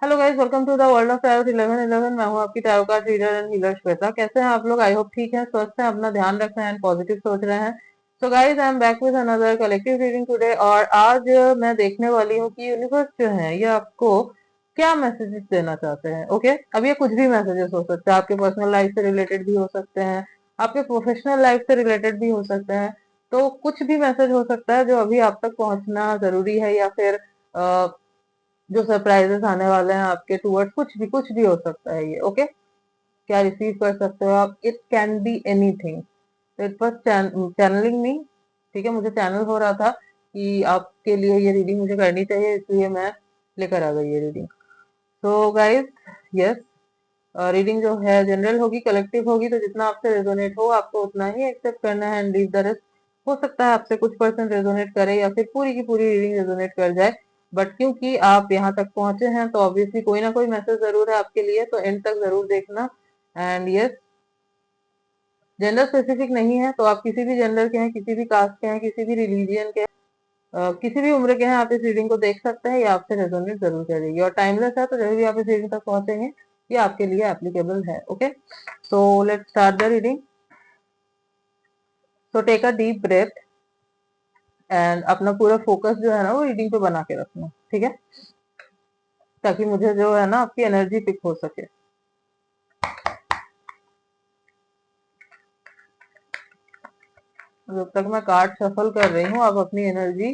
Hello guys, welcome to the world of tarot 1111। मैं हूं आपकी tarot card reader and healer Shweta. कैसे हैं आप लोग? आई होप ठीक है, स्वस्थ हैं, अपना ध्यान रख रहे हैं एंड पॉजिटिव सोच रहे हैं। So guys, I am back with another collective reading today. और आज मैं देखने वाली हूँ कि यूनिवर्स जो है ये आपको क्या मैसेजेस देना चाहते हैं। ओके, अब ये कुछ भी मैसेजेस हो सकते हैं, आपके पर्सनल लाइफ से रिलेटेड भी हो सकते हैं, आपके प्रोफेशनल लाइफ से रिलेटेड भी हो सकते हैं। तो कुछ भी मैसेज हो सकता है जो अभी आप तक पहुंचना जरूरी है, या फिर जो सरप्राइजेस आने वाले हैं आपके टूवर्ड्स, कुछ भी हो सकता है ये। ओके, क्या रिसीव कर सकते हो आप? It can be anything. तो इट वॉज चैनलिंग मी। ठीक है, मुझे चैनल हो रहा था कि आपके लिए ये रीडिंग मुझे करनी चाहिए, इसलिए मैं लेकर आ गई ये reading. So guys, yes, reading जो है जनरल होगी, कलेक्टिव होगी, तो जितना आपसे रेजोनेट हो आपको उतना ही एक्सेप्ट करना है एंड लीव द रेस्ट। हो सकता है आपसे कुछ परसेंट रेजोनेट करे या फिर पूरी की पूरी रीडिंग रेजोनेट कर जाए, बट क्योंकि आप यहाँ तक पहुंचे हैं तो ऑब्वियसली कोई ना कोई मैसेज जरूर है आपके लिए, तो एंड तक जरूर देखना। एंड यस, जेंडर स्पेसिफिक नहीं है, तो आप किसी भी जेंडर के हैं, किसी भी कास्ट के हैं, किसी भी रिलीजियन के, किसी भी उम्र के हैं, आप इस रीडिंग को देख सकते हैं। ये आपसे रेजोनेट जरूर करेगी और टाइमलेस है, तो जब भी आप इस रीडिंग तक पहुंचेंगे ये आपके लिए एप्लीकेबल है। Okay, so let's start the reading. So take a deep breath and अपना पूरा फोकस जो है ना वो रीडिंग पे बना के रखना, ठीक है, ताकि मुझे जो है ना आपकी एनर्जी पिक हो सके। जब तक मैं कार्ड शफल कर रही हूँ, आप अपनी एनर्जी,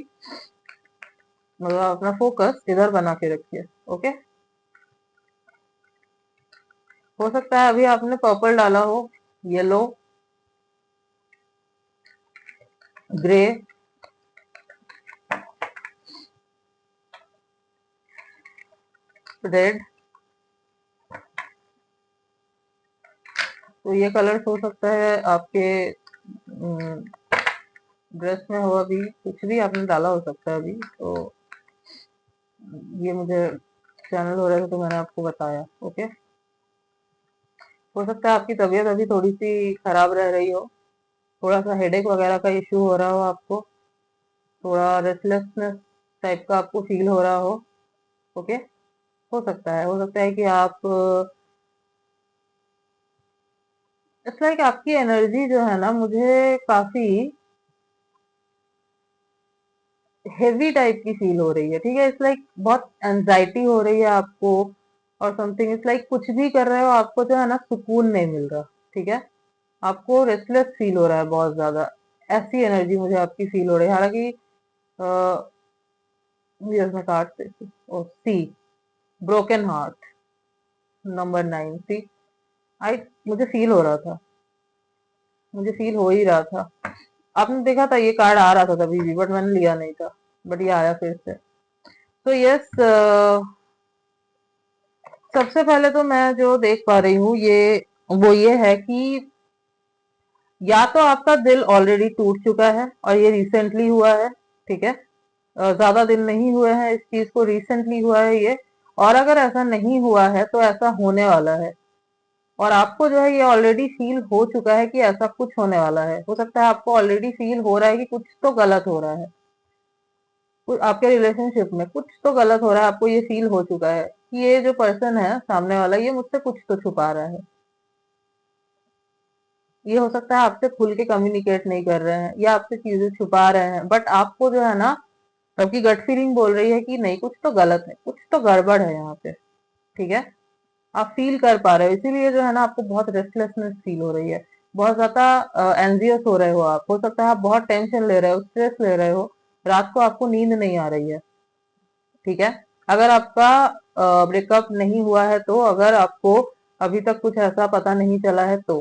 मतलब अपना फोकस इधर बना के रखिए। ओके, हो सकता है अभी आपने पर्पल डाला हो, येलो, ग्रे, रेड, तो ये कलर्स हो सकता है आपके ड्रेस में हो, अभी कुछ भी आपने डाला हो सकता है अभी। तो ये मुझे चैनल हो रहा था तो मैंने आपको बताया। ओके, हो सकता है आपकी तबीयत अभी थोड़ी सी खराब रह रही हो, थोड़ा सा हेडेक वगैरह का इश्यू हो रहा हो आपको, थोड़ा रेस्टलेसनेस टाइप का आपको फील हो रहा हो। ओके, हो सकता है कि आप, इट्स लाइक आपकी एनर्जी जो है ना मुझे काफी हेवी टाइप की फील हो रही है। ठीक है, इट्स लाइक बहुत एंजाइटी हो रही है आपको, और समथिंग इट्स लाइक कुछ भी कर रहे हो आपको जो है ना सुकून नहीं मिल रहा। ठीक है, आपको रेस्टलेस फील हो रहा है बहुत ज्यादा, ऐसी एनर्जी मुझे आपकी फील हो रही है। हालांकि यस, मैं कार्ड से, ओ सी, ब्रोकन हार्ट, नंबर 9। सी, आई, मुझे फील हो रहा था, मुझे फील हो ही रहा था। आपने देखा था ये कार्ड आ रहा था तभी भी, बट मैंने लिया नहीं था, बट ये आया फिर से। तो यस, सबसे पहले तो मैं जो देख पा रही हूँ ये है कि या तो आपका दिल ऑलरेडी टूट चुका है और ये रिसेंटली हुआ है। ठीक है, ज्यादा दिन नहीं हुए हैं इस चीज को, रिसेंटली हुआ है ये। और अगर ऐसा नहीं हुआ है तो ऐसा होने वाला है, और आपको जो है ये ऑलरेडी फील हो चुका है कि ऐसा कुछ होने वाला है। हो सकता है आपको ऑलरेडी फील हो रहा है कि कुछ तो गलत हो रहा है, आपके रिलेशनशिप में कुछ तो गलत हो रहा है, आपको ये फील हो चुका है कि ये जो पर्सन है सामने वाला, ये मुझसे कुछ तो छुपा रहा है। ये हो सकता है आपसे खुल के कम्युनिकेट नहीं कर रहे हैं या आपसे चीजें छुपा रहे हैं, बट आपको जो है ना आपकी गट फीलिंग बोल रही है कि नहीं, कुछ तो गलत है, कुछ तो गड़बड़ है यहाँ पे। ठीक है, आप फील कर पा रहे हो, इसीलिए जो है ना आपको बहुत रेस्टलेसनेस फील हो रही है, बहुत ज्यादा एंजियस हो रहे हो आप। हो सकता है आप बहुत टेंशन ले रहे हो, स्ट्रेस ले रहे हो, रात को आपको नींद नहीं आ रही है। ठीक है, अगर आपका ब्रेकअप नहीं हुआ है, तो अगर आपको अभी तक कुछ ऐसा पता नहीं चला है, तो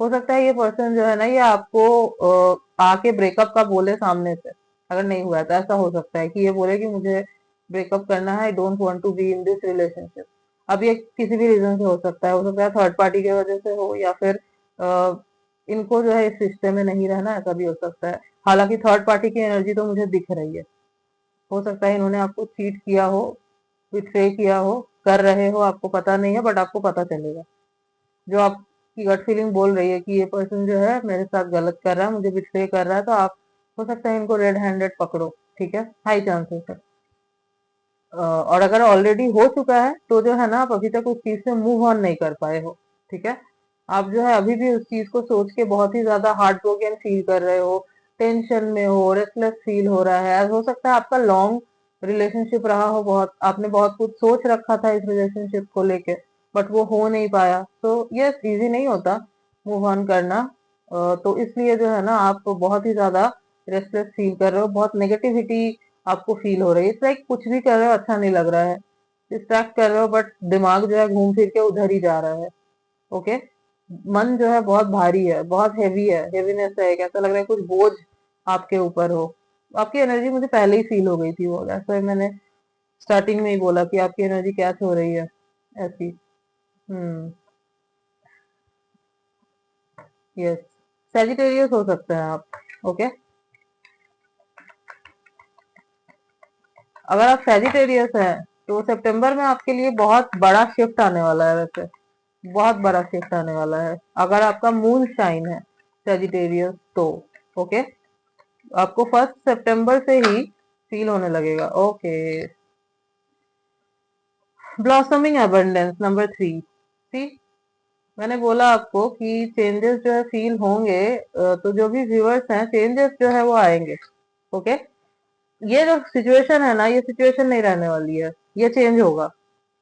हो सकता है ये पर्सन जो है ना ये आपको आके ब्रेकअप का बोले सामने से। अगर नहीं हुआ है तो ऐसा हो सकता है कि ये बोले कि मुझे ब्रेकअप करना है, I don't want to be in this relationship. अब ये किसी भी रीजन से हो सकता है थर्ड पार्टी की वजह से हो, या फिर इनको जो है इस रिश्ते में नहीं रहना, ऐसा भी हो सकता है। हालांकि थर्ड पार्टी की एनर्जी तो मुझे दिख रही है। हो सकता है इन्होंने आपको चीट किया हो, बिट्रे किया हो, कर रहे हो, आपको पता नहीं है, बट आपको पता चलेगा। जो आपकी गट फीलिंग बोल रही है कि ये पर्सन जो है मेरे साथ गलत कर रहा है, मुझे बिट्रे कर रहा है, तो आप, हो सकता है इनको रेड हैंडेड पकड़ो। ठीक है, हाई चांसेस है। और अगर ऑलरेडी हो चुका है तो जो है ना आप अभी तक उस चीज से मूव ऑन नहीं कर पाए हो। ठीक है, आप जो है अभी भी उस चीज को सोच के बहुत ही ज्यादा हार्ट ब्रोकन फील कर रहे हो, टेंशन में हो, रेस्टलेस फील हो रहा है। हो सकता है आपका लॉन्ग रिलेशनशिप रहा हो, बहुत आपने बहुत कुछ सोच रखा था इस रिलेशनशिप को लेके, बट वो हो नहीं पाया। तो ये इजी नहीं होता मूव ऑन करना। तो इसलिए जो है ना आप बहुत ही ज्यादा रेस्टलेस फील कर रहे हो, बहुत नेगेटिविटी आपको फील हो रही है। इट्स लाइक कुछ भी कर रहे हो अच्छा नहीं लग रहा है, डिस्ट्रैक्ट कर रहे हो बट दिमाग जो है घूम फिर के उधर ही जा रहा है। ओके, मन जो है बहुत भारी है, बहुत हैवी है, हेवीनेस है, एक ऐसा लग रहा है कुछ बोझ आपके ऊपर हो। आपकी एनर्जी मुझे पहले ही फील हो गई थी, वो ऐसा मैंने स्टार्टिंग में ही बोला कि आपकी एनर्जी कैच हो रही है ऐसी। हम्म, यस, सेजिटेरियस हो सकते हैं आप। ओके, अगर आप सेजिटेरियस हैं तो सितंबर में आपके लिए बहुत बड़ा शिफ्ट आने वाला है। वैसे बहुत बड़ा शिफ्ट आने वाला है अगर आपका मून शाइन है सेजिटेरियस तो। ओके, आपको 1 सितंबर से ही फील होने लगेगा। Okay, blossoming abundance number 3। सी, मैंने बोला आपको कि चेंजेस जो है फील होंगे। तो जो भी व्यूअर्स हैं, चेंजेस जो है वो आएंगे। ओके, ये जो सिचुएशन है ना, ये सिचुएशन नहीं रहने वाली है, ये चेंज होगा।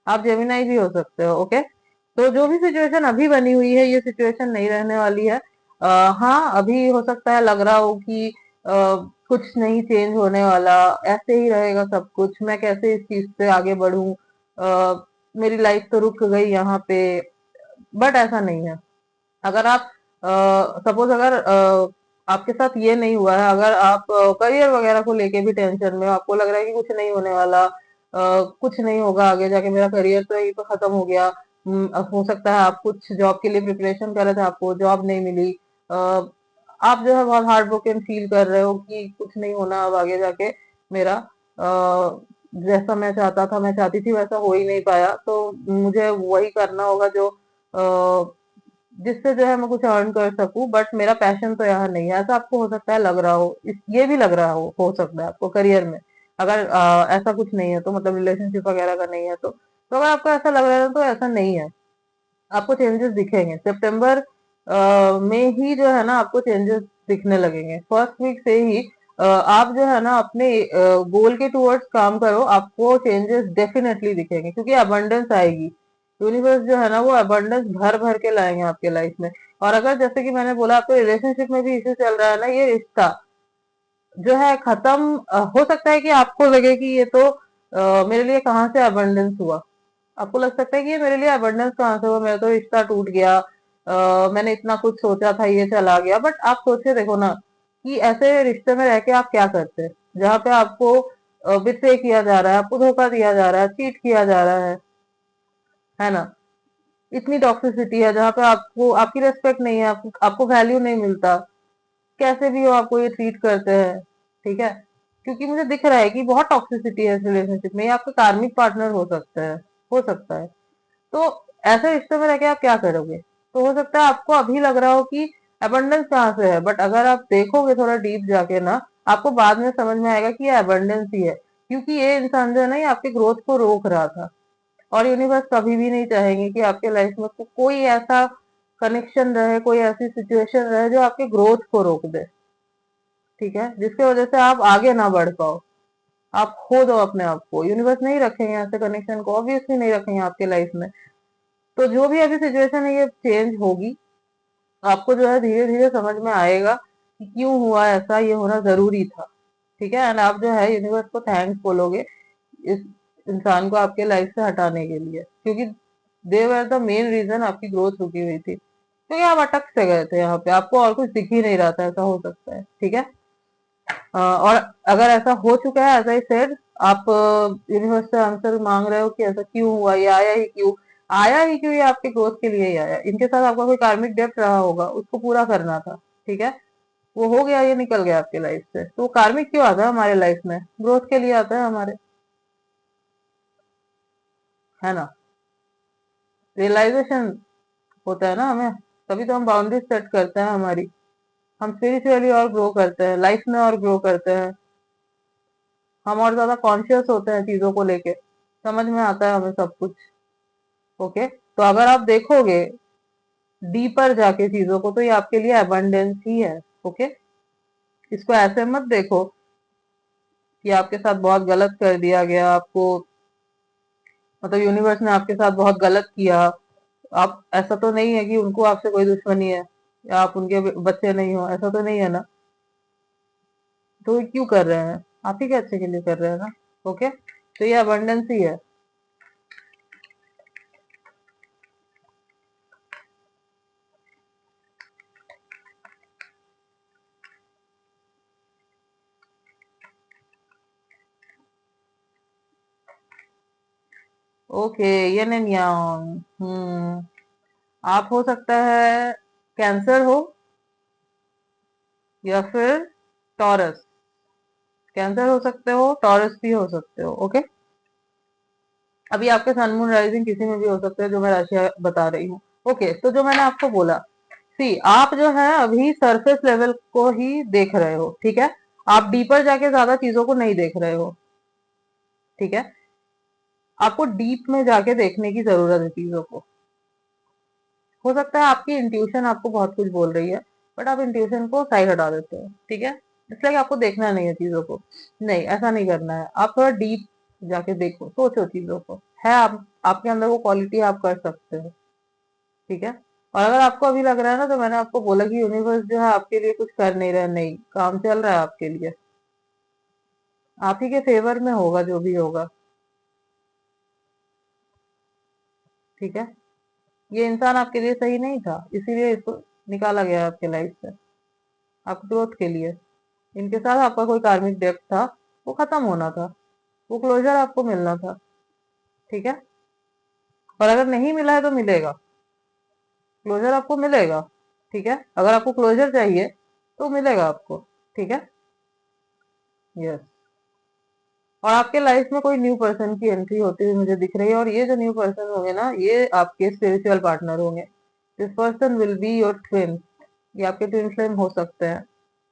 आप जेमिनाई भी हो सकते हो। ओके, तो जो भी सिचुएशन अभी बनी हुई है ये सिचुएशन नहीं रहने वाली है। हाँ, अभी हो सकता है लग रहा हो कि कुछ नहीं चेंज होने वाला, ऐसे ही रहेगा सब कुछ, मैं कैसे इस चीज से आगे बढ़ूं, मेरी लाइफ तो रुक गई यहाँ पे। बट ऐसा नहीं है। अगर आप सपोज अगर आपके साथ ये नहीं हुआ है, अगर आप करियर वगैरह को लेके भी टेंशन में हो, आपको लग रहा है कि कुछ नहीं होने वाला, कुछ नहीं होगा आगे जाके, मेरा करियर तो यही तो खत्म हो गया। अब हो सकता है आप कुछ जॉब के लिए प्रिपरेशन कर रहे थे, आपको जॉब नहीं मिली, आप जो है बहुत हार्ट ब्रोकन फील कर रहे हो कि कुछ नहीं होना अब आगे जाके मेरा, जैसा मैं चाहता था, मैं चाहती थी वैसा हो ही नहीं पाया, तो मुझे वही करना होगा जो जिससे जो है मैं कुछ अर्न कर सकूं, बट मेरा पैशन तो यहाँ नहीं है। ऐसा आपको हो सकता है लग रहा हो, ये भी लग रहा हो सकता है आपको करियर में। अगर ऐसा कुछ नहीं है तो मतलब रिलेशनशिप वगैरह का नहीं है तो अगर आपको ऐसा लग रहा है तो ऐसा नहीं है। आपको चेंजेस दिखेंगे सितंबर में ही, जो है ना आपको चेंजेस दिखने लगेंगे। फर्स्ट वीक से ही आप जो है ना अपने गोल के टुवर्ड्स काम करो, आपको चेंजेस डेफिनेटली दिखेंगे, क्योंकि अबंडेंस आएगी। यूनिवर्स जो है ना वो अबंडेंस भर भर के लाएंगे आपके लाइफ में। और अगर जैसे कि मैंने बोला आपके रिलेशनशिप में भी इश्यू चल रहा है ना, ये रिश्ता जो है खत्म हो सकता है कि आपको लगे कि ये तो मेरे लिए कहाँ से अबंडेंस हुआ। आपको लग सकता है कि ये मेरे लिए अबंडेंस कहाँ से हुआ, मेरा तो रिश्ता टूट गया, मैंने इतना कुछ सोचा था ये चला गया। बट आप सोचे देखो ना कि ऐसे रिश्ते में रह के आप क्या करते हैं जहाँ पे आपको बिट्रे किया जा रहा है, आपको धोखा दिया जा रहा है, चीट किया जा रहा है ना। इतनी टॉक्सिसिटी है जहाँ पे आपको आपकी रेस्पेक्ट नहीं है, आपको वैल्यू नहीं मिलता, कैसे भी हो आपको ये ट्रीट करते हैं। ठीक है, क्योंकि मुझे दिख रहा है कि बहुत टॉक्सिसिटी है इस रिलेशनशिप में, ये आपका कार्मिक पार्टनर हो सकता है, हो सकता है। तो ऐसे रिश्ते में रह के आप क्या करोगे? तो हो सकता है आपको अभी लग रहा हो कि अबंडेंस कहाँ से है, बट अगर आप देखोगे थोड़ा डीप जाके ना, आपको बाद में समझ में आएगा कि ये अबंडेंस ही है। क्योंकि ये इंसान जो है ना, ये आपके ग्रोथ को रोक रहा था। और यूनिवर्स कभी भी नहीं चाहेंगे कि आपके लाइफ में कोई ऐसा कनेक्शन रहे, कोई ऐसी सिचुएशन रहे जो आपके ग्रोथ को रोक दे। ठीक है, जिसकी वजह से आप आगे ना बढ़ पाओ, आप खो दो अपने आप को। यूनिवर्स नहीं रखेंगे ऐसे कनेक्शन को, ऑब्वियसली नहीं रखेंगे आपके लाइफ में। तो जो भी अभी सिचुएशन है ये चेंज होगी, आपको जो है धीरे धीरे समझ में आएगा कि क्यों हुआ ऐसा, ये होना जरूरी था। ठीक है, एंड आप जो है यूनिवर्स को थैंक्स बोलोगे इस इंसान को आपके लाइफ से हटाने के लिए, क्योंकि दे वर द मेन रीजन आपकी ग्रोथ रुकी हुई थी, क्योंकि आप अटक से गए थे यहाँ पे, आपको और कुछ दिख ही नहीं रहा था, ऐसा हो सकता है। ठीक है, और अगर ऐसा हो चुका है, एज आई सेड, आप यूनिवर्स से आंसर मांग रहे हो कि ऐसा क्यों हुआ, ये आया ही क्यों, आया ही क्यों, ये आपके ग्रोथ के लिए ही आया। इनके साथ आपका कोई कार्मिक डेप्ट रहा होगा, उसको पूरा करना था। ठीक है, वो हो गया, ये निकल गया आपके लाइफ से। तो वो कार्मिक क्यों आता है हमारे लाइफ में? ग्रोथ के लिए आता है हमारे, है ना। रियलाइजेशन होता है ना हमें, तभी तो हम बाउंड्री सेट करते हैं हमारी, हम स्पिरिचुअली और ग्रो करते हैं, लाइफ में और ग्रो करते हैं। हम और ज्यादा कॉन्शियस होते हैं चीजों को लेके, समझ में आता है हमें सब कुछ। ओके, तो अगर आप देखोगे डीपर जाके चीजों को, तो ये आपके लिए अबंडेंस ही है। ओके, इसको ऐसे मत देखो कि आपके साथ बहुत गलत कर दिया गया आपको, मतलब यूनिवर्स ने आपके साथ बहुत गलत किया। आप, ऐसा तो नहीं है कि उनको आपसे कोई दुश्मनी है या आप उनके बच्चे नहीं हो, ऐसा तो नहीं है ना। तो ये क्यों कर रहे हैं? आप ही के अच्छे के लिए कर रहे हैं ना। ओके, तो ये अबंडेंस ही है। ओके, ये नहीं। आप हो सकता है कैंसर हो या फिर टॉरस। कैंसर हो सकते हो, टॉरस भी हो सकते हो। ओके, अभी आपके सन मून राइजिंग किसी में भी हो सकते हैं जो मैं राशि बता रही हूँ। ओके, तो जो मैंने आपको बोला, सी आप जो है अभी सरफेस लेवल को ही देख रहे हो, ठीक है। आप डीपर जाके ज्यादा चीजों को नहीं देख रहे हो, ठीक है। आपको डीप में जाके देखने की जरूरत है चीजों को। हो सकता है आपकी इंट्यूशन आपको बहुत कुछ बोल रही है, बट आप इंट्यूशन को साइड हटा देते हो, ठीक है। इसलिए कि आपको देखना नहीं है चीजों को। नहीं, ऐसा नहीं करना है। आप थोड़ा डीप जाके देखो, सोचो चीजों को। है आप, आपके अंदर वो क्वालिटी आप कर सकते हो, ठीक है। और अगर आपको अभी लग रहा है ना, तो मैंने आपको बोला कि यूनिवर्स जो है आपके लिए कुछ कर नहीं रहा है, नहीं, काम चल रहा है आपके लिए। आप ही के फेवर में होगा जो भी होगा, ठीक है। ये इंसान आपके लिए सही नहीं था, इसीलिए इसको निकाला गया आपके लाइफ से, आपकी ग्रोथ के लिए। इनके साथ आपका कोई कार्मिक डेप्थ था, वो खत्म होना था, वो क्लोजर आपको मिलना था, ठीक है। और अगर नहीं मिला है तो मिलेगा, क्लोजर आपको मिलेगा, ठीक है। अगर आपको क्लोजर चाहिए तो मिलेगा आपको, ठीक है। यस, और आपके लाइफ में कोई न्यू पर्सन की एंट्री होती हुई मुझे दिख रही है, और ये जो न्यू पर्सन होंगे ना, ये आपके स्पिरिचुअल पार्टनर होंगे। This person will be your twin. ये आपके ट्विन फ्लेम हो सकते हैं,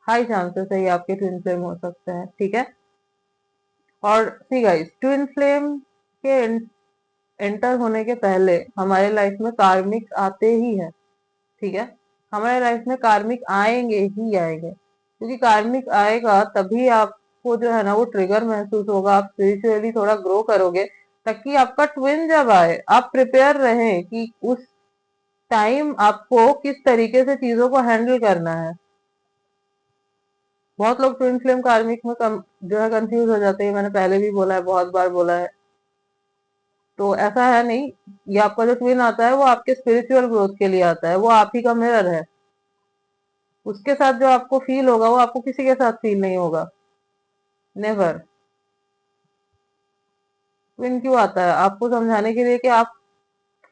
हाई चांसेस है ये आपके ट्विन फ्लेम हो सकते हैं, ठीक है। और सी गाइस, ट्विन फ्लेम के एंटर होने के पहले हमारे लाइफ में कार्मिक आते ही है, ठीक है। हमारे लाइफ में कार्मिक आएंगे ही आएंगे, क्योंकि कार्मिक आएगा तभी आपको जो है ना वो ट्रिगर महसूस होगा, आप स्पिरिचुअली थोड़ा ग्रो करोगे, ताकि आपका ट्विन जब आए आप प्रिपेयर रहें कि उस टाइम आपको किस तरीके से चीजों को हैंडल करना है। बहुत लोग ट्विन फ्लेम कार्मिक में जो है कंफ्यूज हो जाते हैं, मैंने पहले भी बोला है, बहुत बार बोला है। तो ऐसा है नहीं, ये आपका जो ट्विन आता है वो आपके स्पिरिचुअल ग्रोथ के लिए आता है, वो आप ही का मिरर है। उसके साथ जो आपको फील होगा वो आपको किसी के साथ फील नहीं होगा, नेवर। ट्विन क्यों आता है? आपको समझाने के लिए कि आप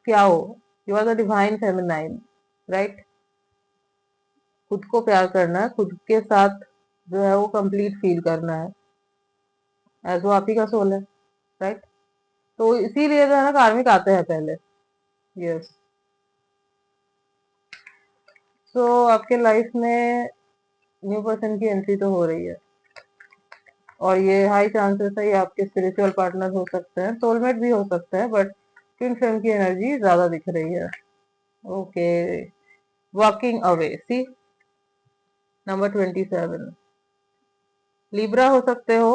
क्या हो। You are the divine feminine, right. खुद को प्यार करना है, खुद के साथ जो है वो कंप्लीट फील करना है, एज वो आप ही का सोल है, राइट। तो इसीलिए जो है ना कार्मिक आते हैं पहले। यस, तो आपके लाइफ में न्यू पर्सन की एंट्री तो हो रही है, और ये हाई चांसेस है ये आपके स्पिरिचुअल पार्टनर हो सकते हैं, सोलमेट भी हो सकते हैं, बट ट्विन फ्लेम की एनर्जी ज्यादा दिख रही है। Okay, walking away, see number 27, Libra हो सकते हो।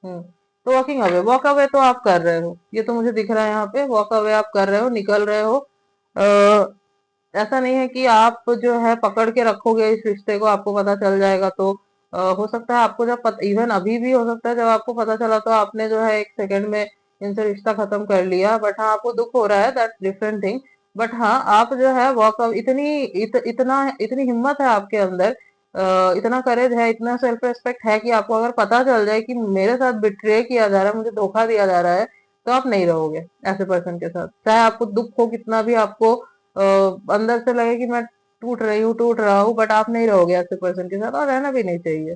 हम्म, तो वॉकिंग अवे, वॉक अवे तो आप कर रहे हो, ये तो मुझे दिख रहा है यहाँ पे। वॉक अवे आप कर रहे हो, निकल रहे हो। ऐसा नहीं है कि आप जो है पकड़ के रखोगे इस रिश्ते को, आपको पता चल जाएगा तो हो सकता है आपको जब इवन अभी भी हो सकता है जब आपको पता चला तो आपने जो है एक सेकंड में इनसे रिश्ता खत्म कर लिया, बट हाँ आपको दुख हो रहा है, दैट्स डिफरेंट थिंग। बट हाँ, आप जो है वॉक इतनी हिम्मत है आपके अंदर, इतना करेज है, इतना सेल्फ रेस्पेक्ट है कि आपको अगर पता चल जाए कि मेरे साथ बिट्रे किया जा रहा है, मुझे धोखा दिया जा रहा है, तो आप नहीं रहोगे ऐसे पर्सन के साथ। चाहे आपको दुख हो कितना भी, आपको अंदर से लगे कि मैं टूट रही हूँ, टूट रहा हूँ, बट आप नहीं रहोगे ऐसे पर्सन के साथ, और रहना भी नहीं चाहिए,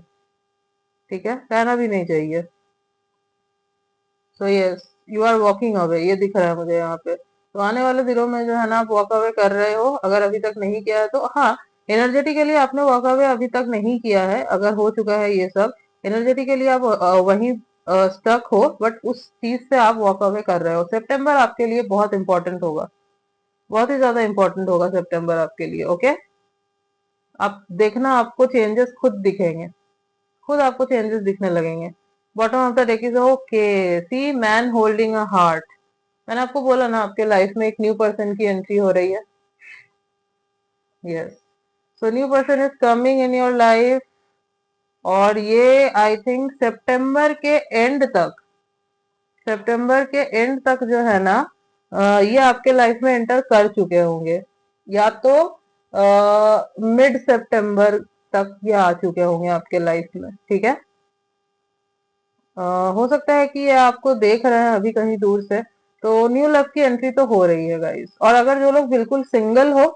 ठीक है, रहना भी नहीं चाहिए। So yes, you are walking away, ये दिख रहा है मुझे यहाँ पे। तो आने वाले दिनों में जो है ना आप वॉक अवे कर रहे हो, अगर अभी तक नहीं किया है तो हाँ, एनर्जेटिकली आपने वॉक अवे अभी तक नहीं किया है, अगर हो चुका है ये सब, एनर्जेटिकली आप वहीं स्टक हो, बट उस चीज से आप वॉक अवे कर रहे हो। सितंबर आपके लिए बहुत इंपॉर्टेंट होगा, बहुत ही ज्यादा इंपॉर्टेंट होगा सितंबर आपके लिए। ओके, आप देखना आपको चेंजेस खुद दिखेंगे, खुद आपको चेंजेस दिखने लगेंगे। Bottom of the deck is okay, see man holding a heart. मैंने आपको बोला ना, आपके लाइफ में एक न्यू पर्सन की एंट्री हो रही है। Yes, so new person is coming in your life, और ये आई थिंक सितंबर के एंड तक, सितंबर के एंड तक जो है ना, ये आपके लाइफ में एंटर कर चुके होंगे, या तो मिड सितंबर तक ये आ चुके होंगे आपके लाइफ में। ठीक है, हो सकता है कि ये आपको देख रहे हैं अभी कहीं दूर से, तो न्यू लव की एंट्री तो हो रही है गाइस। और अगर जो लोग बिल्कुल सिंगल हो,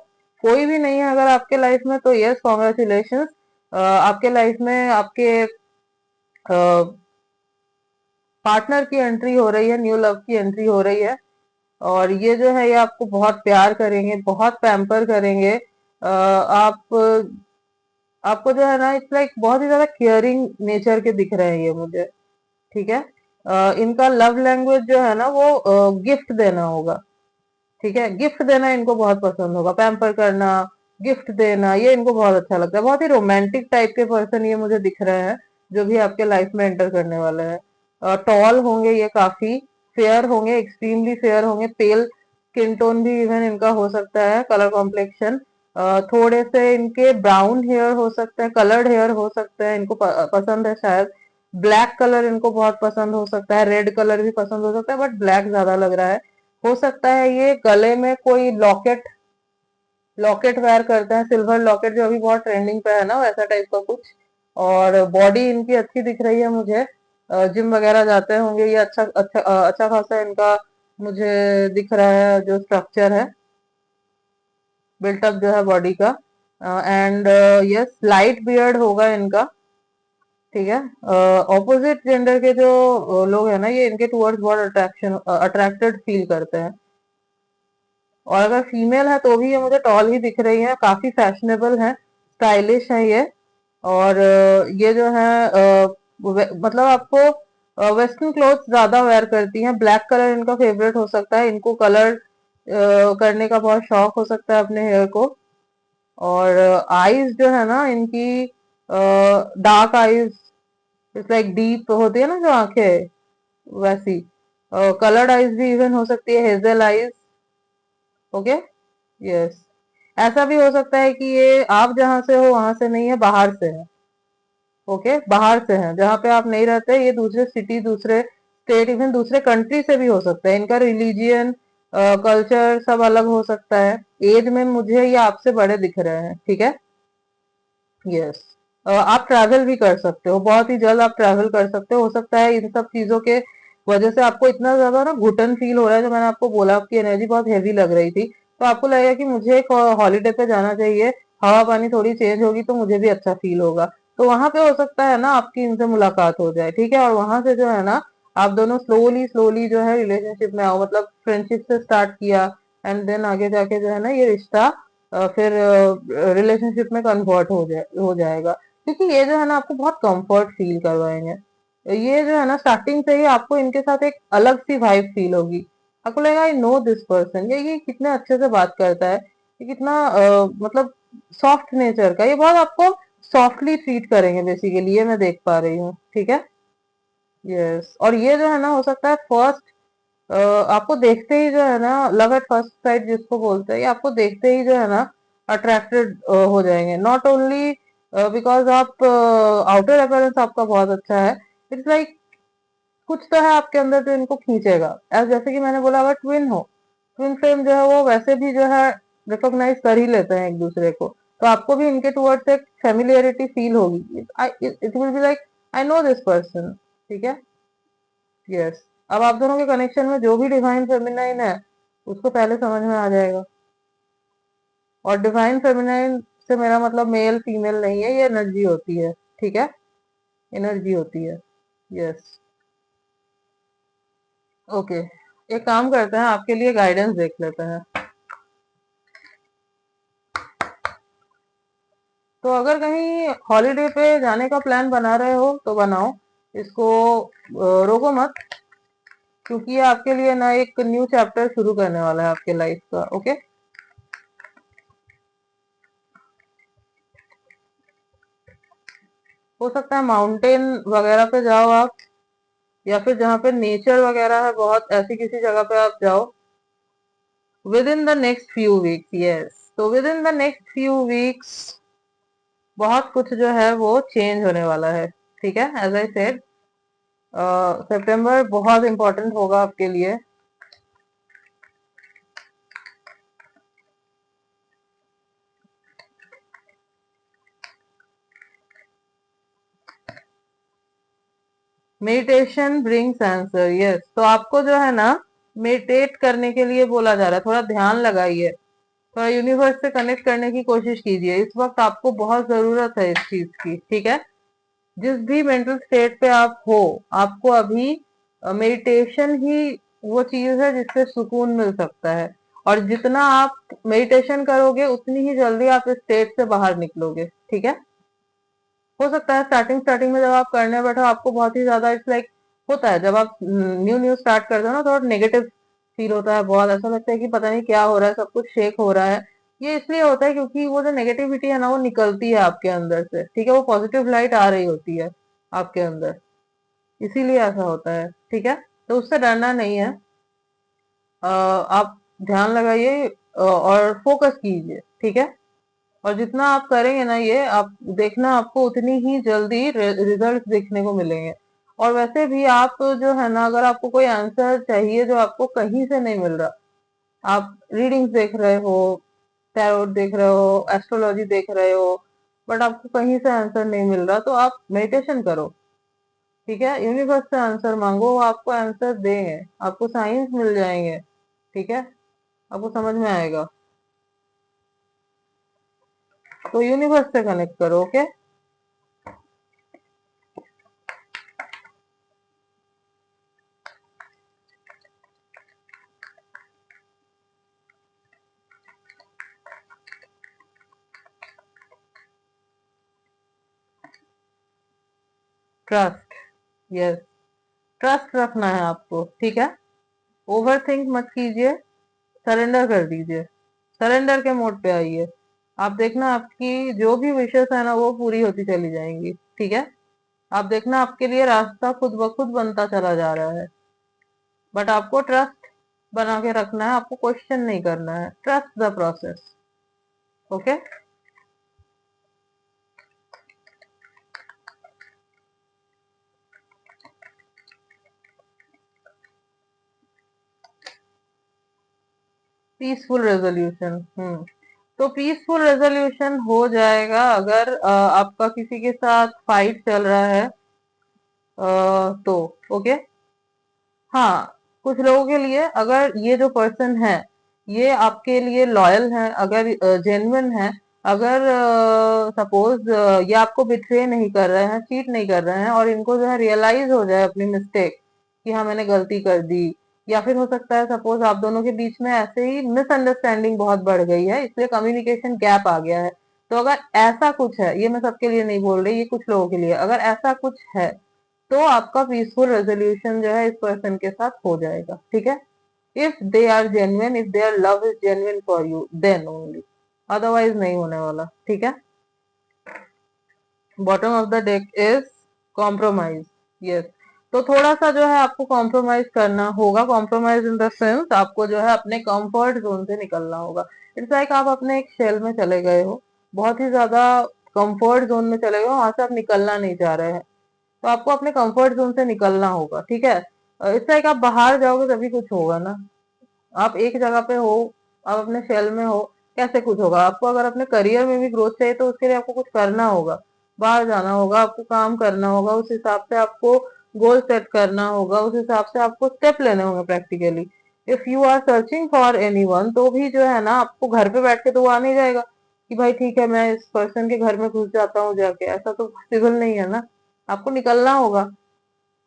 कोई भी नहीं है अगर आपके लाइफ में, तो यस कॉन्ग्रेचुलेशन, आपके लाइफ में आपके पार्टनर की एंट्री हो रही है, न्यू लव की एंट्री हो रही है। और ये जो है, ये आपको बहुत प्यार करेंगे, बहुत पैम्पर करेंगे। आप आपको जो है ना, इट्स लाइक बहुत ही ज्यादा केयरिंग नेचर के दिख रहे हैं ये मुझे। ठीक है, इनका लव लैंग्वेज जो है ना, वो गिफ्ट देना होगा। ठीक है, गिफ्ट देना इनको बहुत पसंद होगा, पैम्पर करना, गिफ्ट देना, ये इनको बहुत अच्छा लगता है। बहुत ही रोमांटिक टाइप के पर्सन ये मुझे दिख रहे हैं, जो भी आपके लाइफ में एंटर करने वाले हैं। टॉल होंगे ये, काफी फेयर होंगे, एक्सट्रीमली फेयर होंगे, पेल स्किन टोन भी इवन इनका हो सकता है, कलर कॉम्प्लेक्शन। थोड़े से इनके ब्राउन हेयर हो सकते हैं, कलर्ड हेयर हो सकते हैं, इनको पसंद है शायद। ब्लैक कलर इनको बहुत पसंद हो सकता है, रेड कलर भी पसंद हो सकता है, बट ब्लैक ज्यादा लग रहा है। हो सकता है ये गले में कोई लॉकेट, लॉकेट वेयर करते हैं, सिल्वर लॉकेट जो अभी बहुत ट्रेंडिंग पे है ना, वैसा टाइप का कुछ। और बॉडी इनकी अच्छी दिख रही है मुझे, जिम वगैरह जाते होंगे ये, अच्छा अच्छा अच्छा खासा इनका मुझे दिख रहा है जो स्ट्रक्चर है, बिल्टअप जो है बॉडी का। एंड यस, लाइट बियर्ड होगा इनका। ठीक है, ऑपोजिट जेंडर के जो लोग हैं ना, ये इनके टुवर्ड्स बहुत अट्रैक्टेड फील करते हैं। और अगर फीमेल है तो भी ये मुझे टॉल ही दिख रही है, काफी फैशनेबल है, स्टाइलिश है ये। और ये जो है मतलब आपको वेस्टर्न क्लोथ्स ज्यादा वेयर करती हैं। ब्लैक कलर इनका फेवरेट हो सकता है, इनको कलर करने का बहुत शौक हो सकता है अपने हेयर को। और आईज जो है ना इनकी, dark eyes, it's like deep होती है ना जो आंखें, वैसी। कलर्ड आईज भी इवन हो सकती है, हेजल आईज। ओके, यस, ऐसा भी हो सकता है कि ये आप जहां से हो वहां से नहीं है, बाहर से है। ओके, बाहर से है, जहाँ पे आप नहीं रहते, ये दूसरे सिटी, दूसरे स्टेट, इवन दूसरे कंट्री से भी हो सकता है। इनका रिलीजियन, कल्चर सब अलग हो सकता है। एज में मुझे ये आपसे बड़े दिख रहे हैं। ठीक है, यस, आप ट्रैवल भी कर सकते हो, बहुत ही जल्द आप ट्रैवल कर सकते हो सकता है इन सब चीजों के वजह से आपको इतना ज्यादा ना घुटन फील हो रहा है, जो मैंने आपको बोला, आपकी एनर्जी बहुत हैवी लग रही थी, तो आपको लगेगा कि मुझे एक हॉलीडे पे जाना चाहिए, हवा पानी थोड़ी चेंज होगी तो मुझे भी अच्छा फील होगा। तो वहां पे हो सकता है ना आपकी इनसे मुलाकात हो जाए। ठीक है, और वहां से जो है ना, आप दोनों स्लोली स्लोली जो है रिलेशनशिप में आओ, मतलब फ्रेंडशिप से स्टार्ट किया, एंड देन आगे जाके जो है ना, ये रिश्ता फिर रिलेशनशिप में कन्वर्ट हो जाएगा। क्योंकि ये जो है ना, आपको बहुत कंफर्ट फील करवाएंगे। ये जो है ना, स्टार्टिंग से ही आपको इनके साथ एक अलग सी वाइब फील होगी। आपको लगेगा आई नो दिस पर्सन, ये कितने अच्छे से बात करता है, ये कितना मतलब सॉफ्ट नेचर का, ये बहुत आपको सॉफ्टली ट्रीट करेंगे बेसिकली, ये मैं देख पा रही हूँ। ठीक है, यस, और ये जो है ना, हो सकता है फर्स्ट आपको देखते ही जो है ना, लव एट फर्स्ट साइट जिसको बोलते हैं, ये आपको देखते ही जो है ना अट्रैक्टेड हो जाएंगे। नॉट ओनली बिकॉज आप आउटर अपीयरेंस आपका बहुत अच्छा है, इट्स लाइक कुछ तो है आपके अंदर जो इनको खींचेगा। जैसे कि मैंने बोला, अगर ट्विन हो, ट्विन फ्लेम जो है वो वैसे भी जो है रिकॉग्नाइज कर ही लेते हैं एक दूसरे को, तो आपको भी इनके टुवर्ड्स एक फेमिलियरिटी फील होगी। It will be like I know this person. ठीक है, यस, अब आप दोनों के कनेक्शन में जो भी डिवाइन फेमिनाइन है, उसको पहले समझ में आ जाएगा। और डिवाइन फेमिनाइन से मेरा मतलब मेल फीमेल नहीं है, ये एनर्जी होती है। ठीक है, एनर्जी होती है। यस, ओके, एक काम करते हैं, आपके लिए गाइडेंस देख लेते हैं। तो अगर कहीं हॉलीडे पे जाने का प्लान बना रहे हो तो बनाओ, इसको रोको मत, क्योंकि ये आपके लिए ना एक न्यू चैप्टर शुरू करने वाला है आपके लाइफ का। ओके, हो सकता है माउंटेन वगैरह पे जाओ आप, या फिर जहाँ पे नेचर वगैरह है बहुत, ऐसी किसी जगह पे आप जाओ within the next few weeks. Yes, तो within the next few weeks बहुत कुछ जो है वो चेंज होने वाला है। ठीक है, एज आई सेड, सितंबर बहुत इंपॉर्टेंट होगा आपके लिए। Meditation brings answer. यस, तो आपको जो है ना मेडिटेट करने के लिए बोला जा रहा है, थोड़ा ध्यान लगाइए, थोड़ा यूनिवर्स से कनेक्ट करने की कोशिश कीजिए। इस वक्त आपको बहुत जरूरत है इस चीज की। ठीक है, जिस भी मेंटल स्टेट पे आप हो, आपको अभी मेडिटेशन ही वो चीज है जिससे सुकून मिल सकता है। और जितना आप मेडिटेशन करोगे उतनी ही जल्दी आप इस स्टेट से बाहर निकलोगे। ठीक है, हो सकता है स्टार्टिंग स्टार्टिंग में जब आप करने बैठो आपको बहुत ही ज्यादा इट्स लाइक होता है, जब आप न्यू न्यू स्टार्ट करते हो ना, थोड़ा नेगेटिव फील होता है, बहुत ऐसा लगता है कि पता नहीं क्या हो रहा है, सब कुछ शेक हो रहा है। ये इसलिए होता है क्योंकि वो जो नेगेटिविटी है ना वो निकलती है आपके अंदर से। ठीक है, वो पॉजिटिव लाइट आ रही होती है आपके अंदर, इसीलिए ऐसा होता है। ठीक है, तो उससे डरना नहीं है। आप ध्यान लगाइए और फोकस कीजिए। ठीक है, और जितना आप करेंगे ना ये, आप देखना आपको उतनी ही जल्दी रिजल्ट देखने को मिलेंगे। और वैसे भी आप जो है ना, अगर आपको कोई आंसर चाहिए जो आपको कहीं से नहीं मिल रहा, आप रीडिंग्स देख रहे हो, टैरोट देख रहे हो, एस्ट्रोलॉजी देख रहे हो, बट आपको कहीं से आंसर नहीं मिल रहा, तो आप मेडिटेशन करो। ठीक है, यूनिवर्स से आंसर मांगो, वो आपको आंसर देंगे, आपको साइंस मिल जाएंगे। ठीक है, आपको समझ में आएगा। तो यूनिवर्स से कनेक्ट करो। Okay, trust. यस, ट्रस्ट रखना है आपको। ठीक है, ओवर थिंक मत कीजिए, सरेंडर कर दीजिए, सरेंडर के मोड पे आइए। आप देखना आपकी जो भी विशेष है ना वो पूरी होती चली जाएंगी। ठीक है, आप देखना आपके लिए रास्ता खुद ब खुद बनता चला जा रहा है। बट आपको ट्रस्ट बना के रखना है, आपको क्वेश्चन नहीं करना है, trust the process. Okay, peaceful resolution. तो पीसफुल रेजोल्यूशन हो जाएगा अगर आपका किसी के साथ फाइट चल रहा है, तो ओके। हाँ, कुछ लोगों के लिए अगर ये जो पर्सन है ये आपके लिए लॉयल है, अगर जेन्युइन है, अगर सपोज ये आपको बिट्रे नहीं कर रहे हैं, चीट नहीं कर रहे हैं, और इनको जो है रियलाइज हो जाए अपनी मिस्टेक कि हाँ मैंने गलती कर दी, या फिर हो सकता है सपोज आप दोनों के बीच में ऐसे ही मिसअंडरस्टैंडिंग बहुत बढ़ गई है, इसलिए कम्युनिकेशन गैप आ गया है। तो अगर ऐसा कुछ है, ये मैं सबके लिए नहीं बोल रही, ये कुछ लोगों के लिए, अगर ऐसा कुछ है तो आपका पीसफुल रेजोल्यूशन जो है इस पर्सन के साथ हो जाएगा। ठीक है, if they are genuine, if there love is genuine for you, then only, otherwise नहीं होने वाला। ठीक है, bottom of the deck is compromise. Yes, तो थोड़ा सा जो है आपको कॉम्प्रोमाइज करना होगा, कॉम्प्रोमाइज इन द सेंस आपको जो है अपने कंफर्ट जोन से निकलना होगा। इट्स लाइक आप अपने एक शेल में चले गए हो, बहुत ही ज्यादा कंफर्ट जोन में चले गए हो, वहां से आप निकलना नहीं चाह रहे हैं, तो आपको अपने कंफर्ट जोन से निकलना होगा। ठीक है, इट्स लाइक आप बाहर जाओगे तभी कुछ होगा ना, आप एक जगह पे हो, आप अपने शेल में हो, कैसे कुछ होगा। आपको अगर अपने करियर में भी ग्रोथ चाहिए तो उसके लिए आपको कुछ करना होगा, बाहर जाना होगा, आपको काम करना होगा, उस हिसाब से आपको गोल सेट करना होगा, उस हिसाब से आपको स्टेप लेने होंगे practically. If you are searching for anyone, तो भी जो है ना आपको घर पे बैठ के तो वो आ नहीं जाएगा कि भाई ठीक है मैं इस पर्सन के घर में घुस जाता हूँ जाके, ऐसा तो पॉसिबल नहीं है ना, आपको निकलना होगा,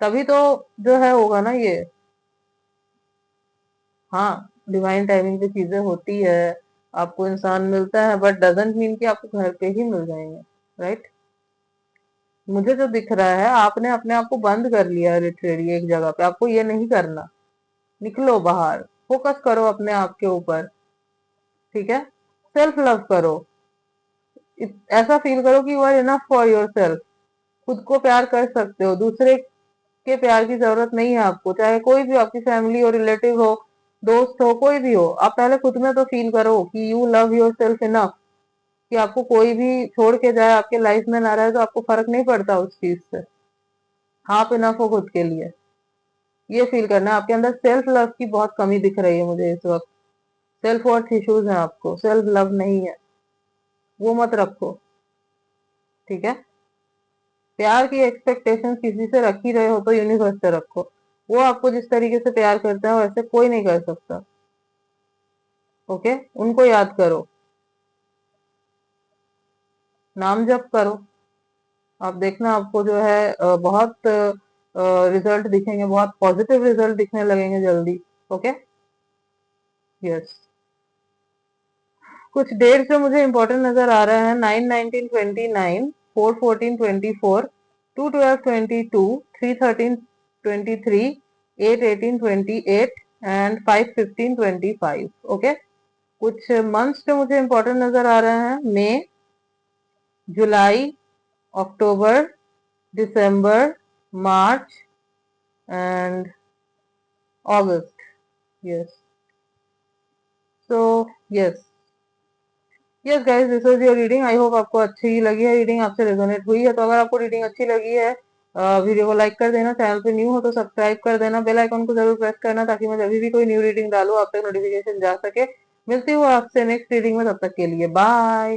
तभी तो जो है होगा ना ये। हाँ, डिवाइन टाइमिंग पे चीजें होती है, आपको इंसान मिलता है, बट डजंट मीन कि आपको घर पे ही मिल जाएंगे। राइट। मुझे जो दिख रहा है, आपने अपने आप को बंद कर लिया है लिटरेली एक जगह पे, आपको ये नहीं करना। निकलो बाहर, फोकस करो अपने आप के ऊपर, ठीक है। सेल्फ लव करो, ऐसा फील करो कि you are enough for yourself. खुद को प्यार कर सकते हो, दूसरे के प्यार की जरूरत नहीं है आपको, चाहे कोई भी आपकी फैमिली हो, रिलेटिव हो, दोस्त हो, कोई भी हो। आप पहले खुद में तो फील करो कि you love your self enough, कि आपको कोई भी छोड़ के जाए, आपके लाइफ में ना रहे तो आपको फर्क नहीं पड़ता उस चीज से। आप इनफ हो खुद के लिए, ये फील करना है। आपके अंदर सेल्फ लव की बहुत कमी दिख रही है मुझे इस वक्त। सेल्फ वर्थ इश्यूज है आपको, सेल्फ लव नहीं है, वो मत रखो, ठीक है। प्यार की एक्सपेक्टेशन किसी से रख ही रहे हो तो यूनिवर्स से रखो। वो आपको जिस तरीके से प्यार करता है वैसे कोई नहीं कर सकता, ओके। उनको याद करो, नाम जप करो, आप देखना आपको जो है बहुत रिजल्ट दिखेंगे, बहुत पॉजिटिव रिजल्ट दिखने लगेंगे जल्दी, ओके। यस। कुछ डेट जो मुझे इंपॉर्टेंट नजर आ रहा है, 9/19/29, 4/14/24, 2/12/22, 3/13/23, 8/18/28 एंड 5/15/25, ओके। कुछ मंथ्स जो मुझे इंपॉर्टेंट नजर आ रहे हैं, May, July, October, December, March and August. Yes. So yes, yes guys, this was your reading. I hope आपको अच्छी लगी है रीडिंग, आपसे रेजोनेट हुई है। तो अगर आपको रीडिंग अच्छी लगी है, वीडियो को लाइक कर देना, चैनल पे न्यू हो तो सब्सक्राइब कर देना, बेल आइकन को जरूर प्रेस करना ताकि मैं जब भी कोई न्यू रीडिंग डालूं आप तक नोटिफिकेशन जा सके। मिलती हूँ आपसे नेक्स्ट रीडिंग में, तब तक के लिए बाय।